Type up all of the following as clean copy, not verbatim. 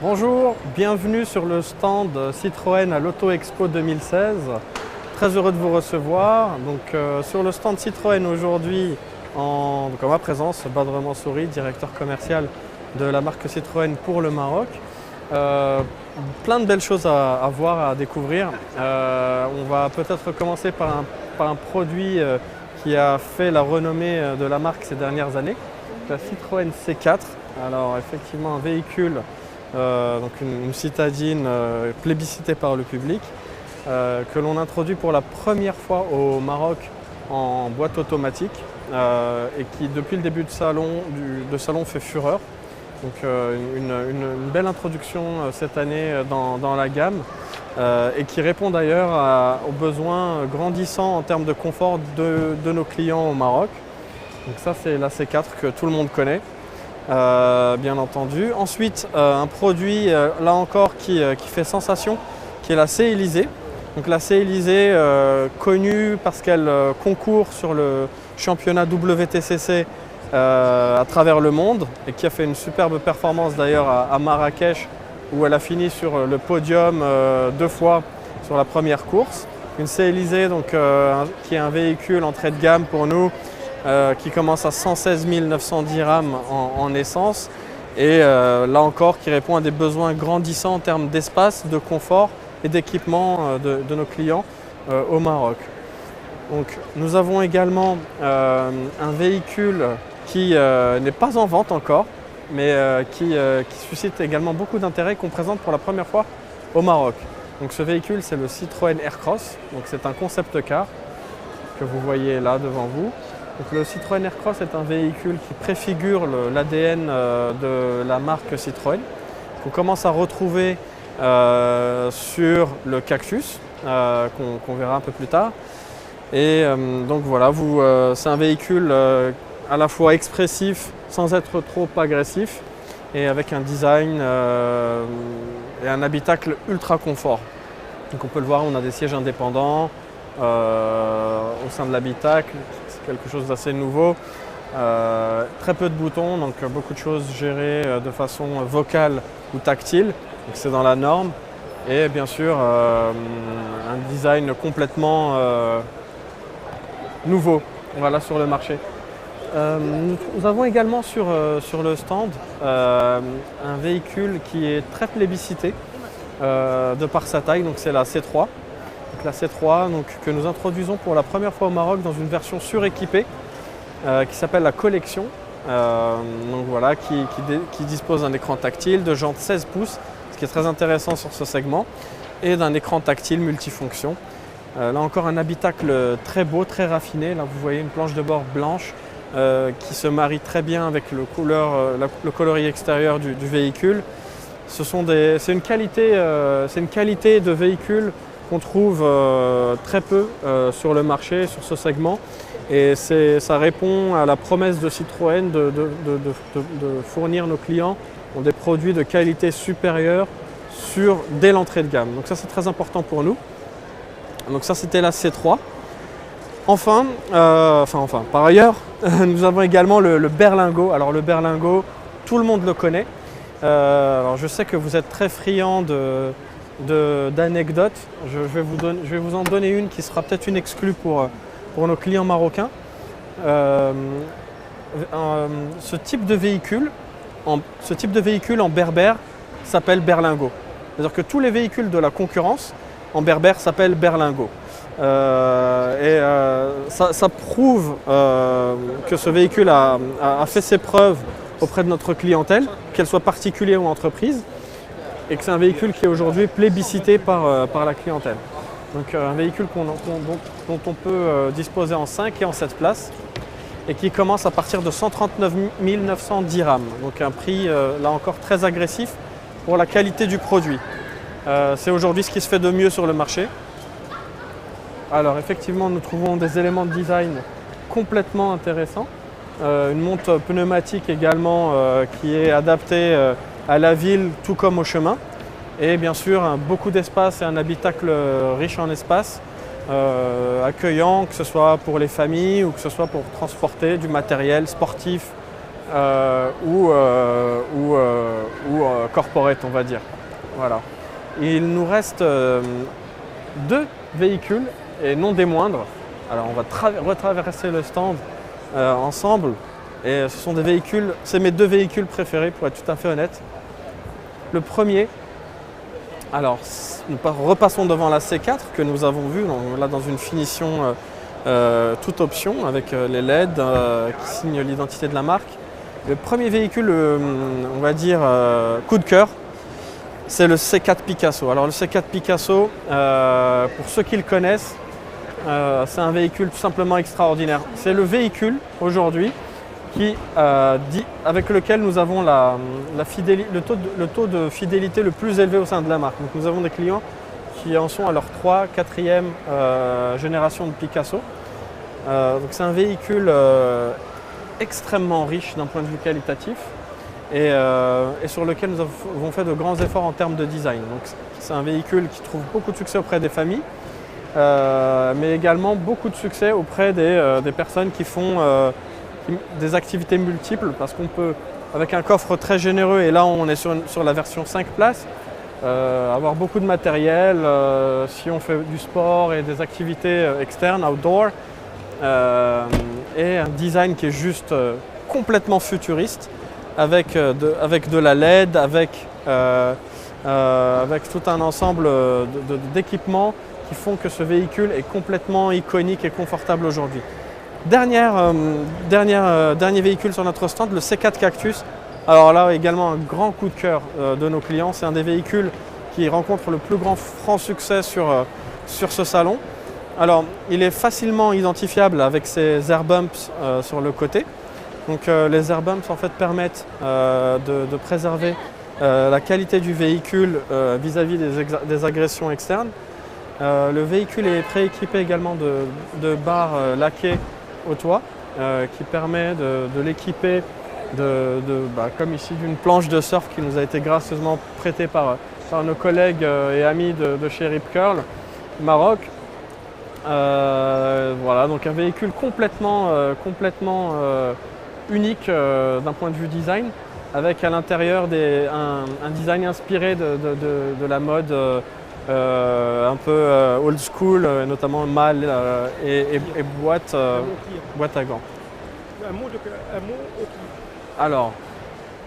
Bonjour, bienvenue sur le stand Citroën à l'Auto Expo 2016. Très heureux de vous recevoir. Sur le stand Citroën aujourd'hui, en ma présence, Badr Mansouri, directeur commercial de la marque Citroën pour le Maroc. Plein de belles choses à voir, à découvrir. On va peut-être commencer par un produit qui a fait la renommée de la marque ces dernières années, la Citroën C4. Alors effectivement un véhicule, une citadine plébiscitée par le public, que l'on introduit pour la première fois au Maroc en boîte automatique et qui depuis le début de salon fait fureur. Donc une belle introduction cette année dans la gamme et qui répond d'ailleurs aux besoins grandissants en termes de confort de nos clients au Maroc. Donc ça c'est la C4 que tout le monde connaît, bien entendu. Ensuite un produit là encore qui fait sensation, qui est la C-Élysée. Donc la C-Élysée connue parce qu'elle concourt sur le championnat WTCC à travers le monde et qui a fait une superbe performance d'ailleurs à Marrakech où elle a fini sur le podium 2 fois sur la première course. Une C-Élysée qui est un véhicule entrée de gamme pour nous qui commence à 116 900 dirhams en essence et là encore qui répond à des besoins grandissants en termes d'espace, de confort et d'équipement de nos clients au Maroc. Donc, nous avons également un véhicule qui n'est pas en vente encore, mais qui suscite également beaucoup d'intérêt, qu'on présente pour la première fois au Maroc. Donc, ce véhicule, c'est le Citroën Aircross. Donc, c'est un concept car que vous voyez là devant vous. Donc, le Citroën Aircross est un véhicule qui préfigure l'ADN de la marque Citroën, qu'on commence à retrouver sur le Cactus, qu'on verra un peu plus tard. Et donc voilà, c'est un véhicule à la fois expressif sans être trop agressif et avec un design et un habitacle ultra confort. Donc on peut le voir, on a des sièges indépendants au sein de l'habitacle, c'est quelque chose d'assez nouveau. Très peu de boutons, donc beaucoup de choses gérées de façon vocale ou tactile, donc c'est dans la norme. Et bien sûr un design complètement nouveau sur le marché. Nous avons également sur le stand un véhicule qui est très plébiscité de par sa taille, donc c'est la C3. Donc la C3 que nous introduisons pour la première fois au Maroc dans une version suréquipée qui s'appelle la Collection. Qui dispose d'un écran tactile, de jantes 16 pouces, ce qui est très intéressant sur ce segment, et d'un écran tactile multifonction. Là encore un habitacle très beau, très raffiné. Là vous voyez une planche de bord blanche qui se marie très bien avec le coloris extérieur du véhicule. C'est une qualité de véhicule qu'on trouve très peu sur le marché, sur ce segment. Et ça répond à la promesse de Citroën de fournir nos clients des produits de qualité supérieure dès l'entrée de gamme. Donc ça c'est très important pour nous. Donc ça c'était la C3. Par ailleurs, nous avons également le Berlingo. Alors le Berlingo, tout le monde le connaît. Alors je sais que vous êtes très friands d'anecdotes. Je vais vous en donner une qui sera peut-être une exclue pour nos clients marocains. Ce type de véhicule en berbère s'appelle berlingo. C'est-à-dire que tous les véhicules de la concurrence en berbère s'appellent berlingo. Ça prouve que ce véhicule a fait ses preuves auprès de notre clientèle, qu'elle soit particulier ou entreprise, et que c'est un véhicule qui est aujourd'hui plébiscité par la clientèle. Donc un véhicule dont on peut disposer en 5 et en 7 places et qui commence à partir de 139 900 dirhams. Donc un prix là encore très agressif pour la qualité du produit. C'est aujourd'hui ce qui se fait de mieux sur le marché. Alors effectivement nous trouvons des éléments de design complètement intéressants. Une monte pneumatique également qui est adaptée à la ville tout comme au chemin. Et bien sûr beaucoup d'espace et un habitacle riche en espace accueillant, que ce soit pour les familles ou que ce soit pour transporter du matériel sportif ou corporate, on va dire. Voilà. Il nous reste 2 véhicules et non des moindres. Alors on va retraverser le stand ensemble et ce sont des véhicules, c'est mes 2 véhicules préférés pour être tout à fait honnête. Le premier, alors nous repassons devant la C4 que nous avons vue là dans une finition toute option avec les LED qui signent l'identité de la marque. Le premier véhicule, on va dire coup de cœur, c'est le C4 Picasso. Alors le C4 Picasso, pour ceux qui le connaissent, c'est un véhicule tout simplement extraordinaire. C'est le véhicule aujourd'hui avec lequel nous avons le taux de fidélité le plus élevé au sein de la marque. Donc nous avons des clients qui en sont à leur 3e, 4e génération de Picasso. Donc c'est un véhicule extrêmement riche d'un point de vue qualitatif et sur lequel nous avons fait de grands efforts en termes de design. Donc c'est un véhicule qui trouve beaucoup de succès auprès des familles, mais également beaucoup de succès auprès des personnes qui font des activités multiples, parce qu'on peut, avec un coffre très généreux, et là on est sur la version 5 places, avoir beaucoup de matériel si on fait du sport et des activités externes, outdoor, et un design qui est juste complètement futuriste, avec de la LED, avec tout un ensemble d'équipements qui font que ce véhicule est complètement iconique et confortable aujourd'hui. Dernier véhicule sur notre stand, le C4 Cactus. Alors là également un grand coup de cœur de nos clients. C'est un des véhicules qui rencontre le plus grand franc succès sur ce salon. Alors il est facilement identifiable avec ses air bumps sur le côté. Donc les air bumps en fait permettent de préserver la qualité du véhicule vis-à-vis des agressions externes. Le véhicule est prééquipé également de barres laquées au toit qui permet de l'équiper comme ici d'une planche de surf qui nous a été gracieusement prêtée par nos collègues et amis de chez Rip Curl Maroc. Voilà, donc un véhicule complètement unique d'un point de vue design, avec à l'intérieur un design inspiré de la mode un peu old school, notamment mâle et boîte à gants. Un mot Alors,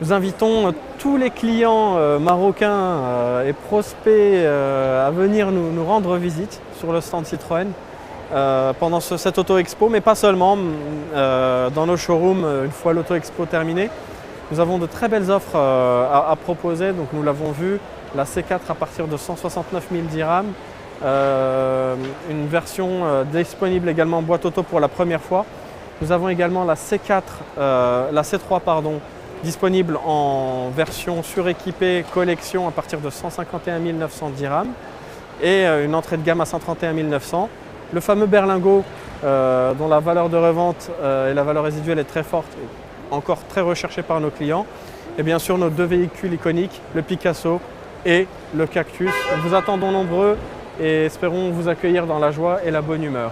nous invitons tous les clients marocains et prospects à venir nous rendre visite sur le stand Citroën pendant cette auto-expo, mais pas seulement. Dans nos showrooms, une fois l'auto-expo terminée, nous avons de très belles offres à proposer. Donc nous l'avons vu, la C4 à partir de 169 000 dirhams, une version disponible également en boîte auto pour la première fois. Nous avons également la C3 pardon, disponible en version suréquipée collection à partir de 151 900 dirhams et une entrée de gamme à 131 900. Le fameux berlingot dont la valeur de revente et la valeur résiduelle est très forte, encore très recherché par nos clients. Et bien sûr nos 2 véhicules iconiques, le Picasso et le Cactus. Nous vous attendons nombreux et espérons vous accueillir dans la joie et la bonne humeur.